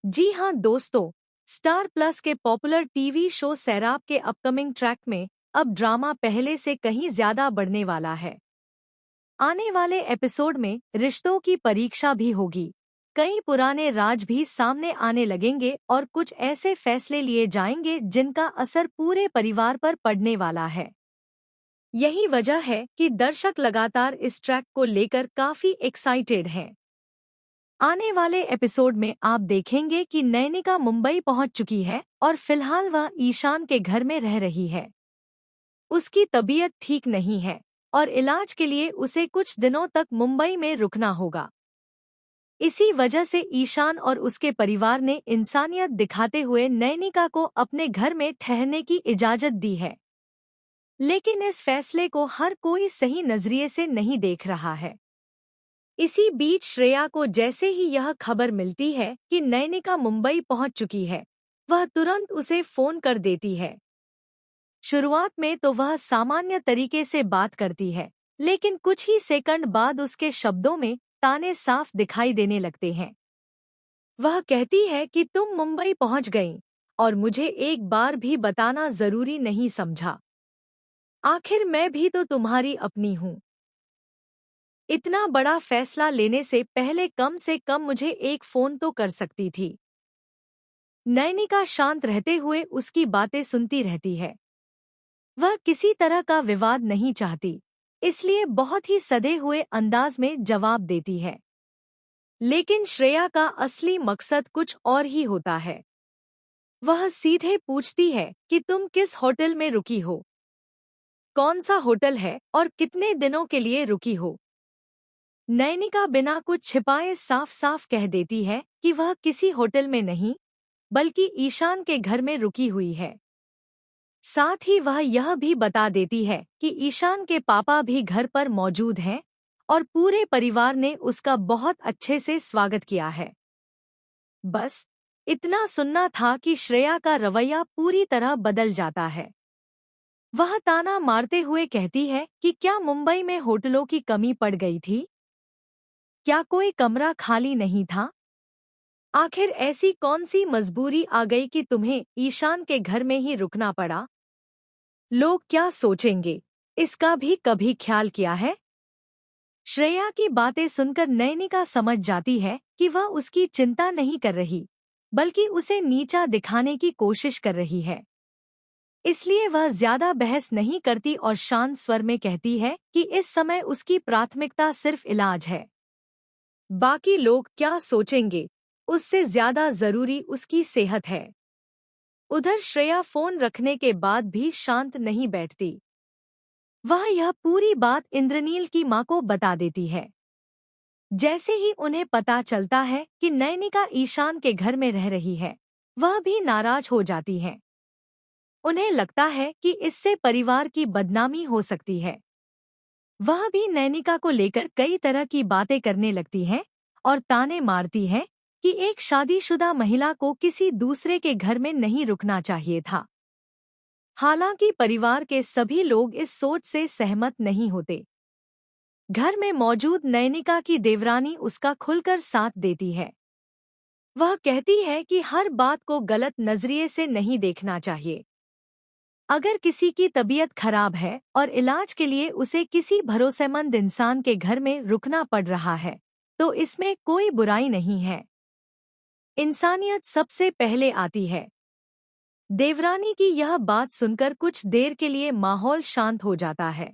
जी हाँ दोस्तों, star plus के पॉपुलर टीवी शो सैराब के अपकमिंग ट्रैक में अब ड्रामा पहले से कहीं ज्यादा बढ़ने वाला है। आने वाले एपिसोड में रिश्तों की परीक्षा भी होगी। कई पुराने राज भी सामने आने लगेंगे और कुछ ऐसे फैसले लिए जाएंगे जिनका असर पूरे परिवार पर पड़ने वाला है। यही वजह है कि दर्शक लगातार इस ट्रैक को लेकर काफी एक्साइटेड हैं। आने वाले एपिसोड में आप देखेंगे कि नैनिका मुंबई पहुंच चुकी है और फिलहाल वह ईशान के घर में रह रही है। उसकी तबीयत ठीक नहीं है और इलाज के लिए उसे कुछ दिनों तक मुंबई में रुकना होगा। इसी वजह से ईशान और उसके परिवार ने इंसानियत दिखाते हुए नैनिका को अपने घर में ठहरने की इजाजत दी है। लेकिन इस फैसले को हर कोई सही नजरिए से नहीं देख रहा है। इसी बीच श्रेया को जैसे ही यह खबर मिलती है कि नैनिका मुंबई पहुंच चुकी है, वह तुरंत उसे फोन कर देती है। शुरुआत में तो वह सामान्य तरीके से बात करती है, लेकिन कुछ ही सेकंड बाद उसके शब्दों में ताने साफ दिखाई देने लगते हैं। वह कहती है कि तुम मुंबई पहुंच गई और मुझे एक बार भी बताना जरूरी नहीं समझा। आखिर मैं भी तो तुम्हारी अपनी हूँ। इतना बड़ा फैसला लेने से कम मुझे एक फोन तो कर सकती थी। नैनिका शांत रहते हुए उसकी बातें सुनती रहती है। वह किसी तरह का विवाद नहीं चाहती, इसलिए बहुत ही सधे हुए अंदाज में जवाब देती है। लेकिन श्रेया का असली मकसद कुछ और ही होता है। वह सीधे पूछती है कि तुम किस होटल में रुकी हो, कौन सा होटल है और कितने दिनों के लिए रुकी हो। नैनिका बिना कुछ छिपाए साफ साफ कह देती है कि वह किसी होटल में नहीं, बल्कि ईशान के घर में रुकी हुई है। साथ ही वह यह भी बता देती है कि ईशान के पापा भी घर पर मौजूद हैं और पूरे परिवार ने उसका बहुत अच्छे से स्वागत किया है। बस इतना सुनना था कि श्रेया का रवैया पूरी तरह बदल जाता है। वह ताना मारते हुए कहती है कि क्या मुंबई में होटलों की कमी पड़ गई थी? क्या कोई कमरा खाली नहीं था? आखिर ऐसी कौन सी मजबूरी आ गई कि तुम्हें ईशान के घर में ही रुकना पड़ा? लोग क्या सोचेंगे, इसका भी कभी ख्याल किया है? श्रेया की बातें सुनकर नैनिका समझ जाती है कि वह उसकी चिंता नहीं कर रही, बल्कि उसे नीचा दिखाने की कोशिश कर रही है। इसलिए वह ज्यादा बहस नहीं करती और शांत स्वर में कहती है कि इस समय उसकी प्राथमिकता सिर्फ इलाज है। बाकी लोग क्या सोचेंगे, उससे ज्यादा जरूरी उसकी सेहत है। उधर श्रेया फोन रखने के बाद भी शांत नहीं बैठती। वह यह पूरी बात इंद्रनील की मां को बता देती है। जैसे ही उन्हें पता चलता है कि नैनिका ईशान के घर में रह रही है, वह भी नाराज हो जाती है। उन्हें लगता है कि इससे परिवार की बदनामी हो सकती है। वह भी नैनिका को लेकर कई तरह की बातें करने लगती हैं और ताने मारती हैं कि एक शादीशुदा महिला को किसी दूसरे के घर में नहीं रुकना चाहिए था। हालांकि परिवार के सभी लोग इस सोच से सहमत नहीं होते। घर में मौजूद नैनिका की देवरानी उसका खुलकर साथ देती है। वह कहती है कि हर बात को गलत नजरिए से नहीं देखना चाहिए। अगर किसी की तबीयत खराब है और इलाज के लिए उसे किसी भरोसेमंद इंसान के घर में रुकना पड़ रहा है, तो इसमें कोई बुराई नहीं है। इंसानियत सबसे पहले आती है। देवरानी की यह बात सुनकर कुछ देर के लिए माहौल शांत हो जाता है।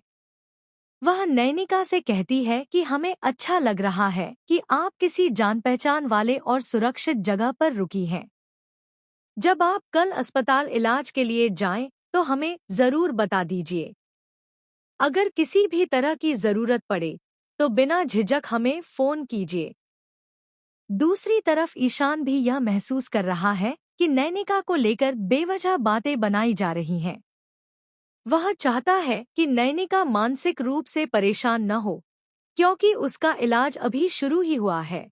वह नैनिका से कहती है कि हमें अच्छा लग रहा है कि आप किसी जान पहचान वाले और सुरक्षित जगह पर रुकी हैं। जब आप कल अस्पताल इलाज के लिए जाएं, तो हमें जरूर बता दीजिए। अगर किसी भी तरह की जरूरत पड़े, तो बिना झिझक हमें फोन कीजिए। दूसरी तरफ ईशान भी यह महसूस कर रहा है कि नैनिका को लेकर बेवजह बातें बनाई जा रही हैं। वह चाहता है कि नैनिका मानसिक रूप से परेशान न हो, क्योंकि उसका इलाज अभी शुरू ही हुआ है।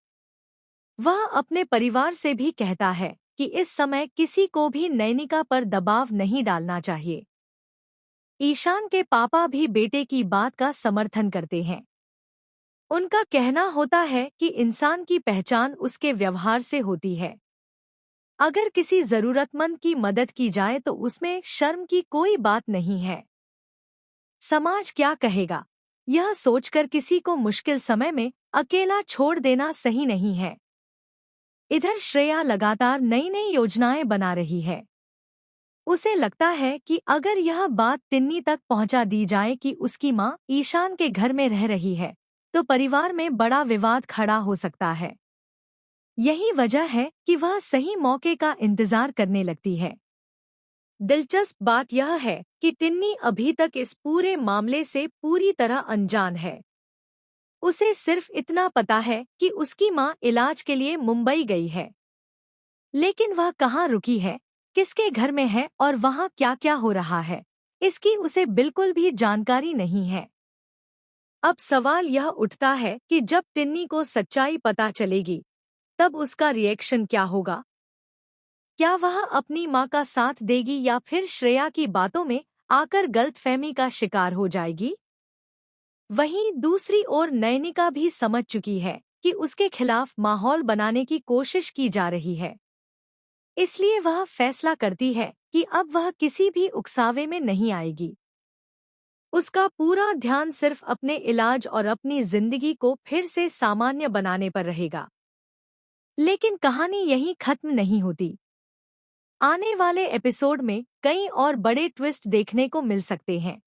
वह अपने परिवार से भी कहता है कि इस समय किसी को भी नैनिका पर दबाव नहीं डालना चाहिए। ईशान के पापा भी बेटे की बात का समर्थन करते हैं। उनका कहना होता है कि इंसान की पहचान उसके व्यवहार से होती है। अगर किसी जरूरतमंद की मदद की जाए तो उसमें शर्म की कोई बात नहीं है। समाज क्या कहेगा, यह सोचकर किसी को मुश्किल समय में अकेला छोड़ देना सही नहीं है। इधर श्रेया लगातार नई नई योजनाएं बना रही है। उसे लगता है कि अगर यह बात टिन्नी तक पहुंचा दी जाए कि उसकी मां ईशान के घर में रह रही है, तो परिवार में बड़ा विवाद खड़ा हो सकता है। यही वजह है कि वह सही मौके का इंतजार करने लगती है। दिलचस्प बात यह है कि टिन्नी अभी तक इस पूरे मामले से पूरी तरह अनजान है। उसे सिर्फ इतना पता है कि उसकी मां इलाज के लिए मुंबई गई है, लेकिन वह कहाँ रुकी है, किसके घर में है और वहाँ क्या क्या हो रहा है, इसकी उसे बिल्कुल भी जानकारी नहीं है। अब सवाल यह उठता है कि जब टिन्नी को सच्चाई पता चलेगी, तब उसका रिएक्शन क्या होगा? क्या वह अपनी मां का साथ देगी या फिर श्रेया की बातों में आकर गलतफहमी का शिकार हो जाएगी? वहीं दूसरी ओर नयनिका भी समझ चुकी है कि उसके खिलाफ माहौल बनाने की कोशिश की जा रही है। इसलिए वह फैसला करती है कि अब वह किसी भी उकसावे में नहीं आएगी। उसका पूरा ध्यान सिर्फ अपने इलाज और अपनी जिंदगी को फिर से सामान्य बनाने पर रहेगा। लेकिन कहानी यहीं खत्म नहीं होती। आने वाले एपिसोड में कई और बड़े ट्विस्ट देखने को मिल सकते हैं।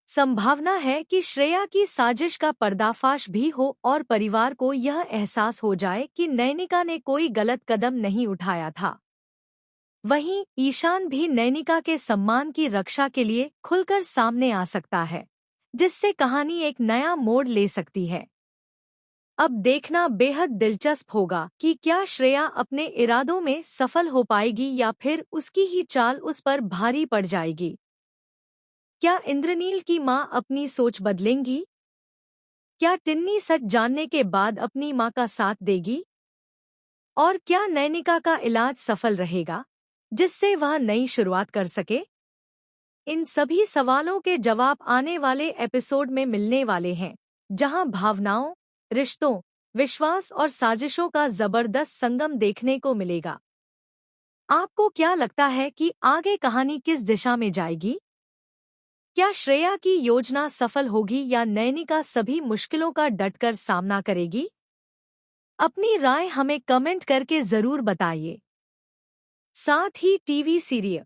संभावना है कि श्रेया की साजिश का पर्दाफाश भी हो और परिवार को यह एहसास हो जाए कि नयनिका ने कोई गलत कदम नहीं उठाया था। वहीं ईशान भी नयनिका के सम्मान की रक्षा के लिए खुलकर सामने आ सकता है, जिससे कहानी एक नया मोड़ ले सकती है। अब देखना बेहद दिलचस्प होगा कि क्या श्रेया अपने इरादों में सफल हो पाएगी या फिर उसकी ही चाल उस पर भारी पड़ जाएगी। क्या इंद्रनील की मां अपनी सोच बदलेंगी? क्या टिन्नी सच जानने के बाद अपनी मां का साथ देगी? और क्या नयनिका का इलाज सफल रहेगा, जिससे वह नई शुरुआत कर सके? इन सभी सवालों के जवाब आने वाले एपिसोड में मिलने वाले हैं, जहां भावनाओं, रिश्तों, विश्वास और साजिशों का जबरदस्त संगम देखने को मिलेगा। आपको क्या लगता है कि आगे कहानी किस दिशा में जाएगी? क्या श्रेया की योजना सफल होगी या नयनिका सभी मुश्किलों का डटकर सामना करेगी? अपनी राय हमें कमेंट करके जरूर बताइए। साथ ही टीवी सीरियल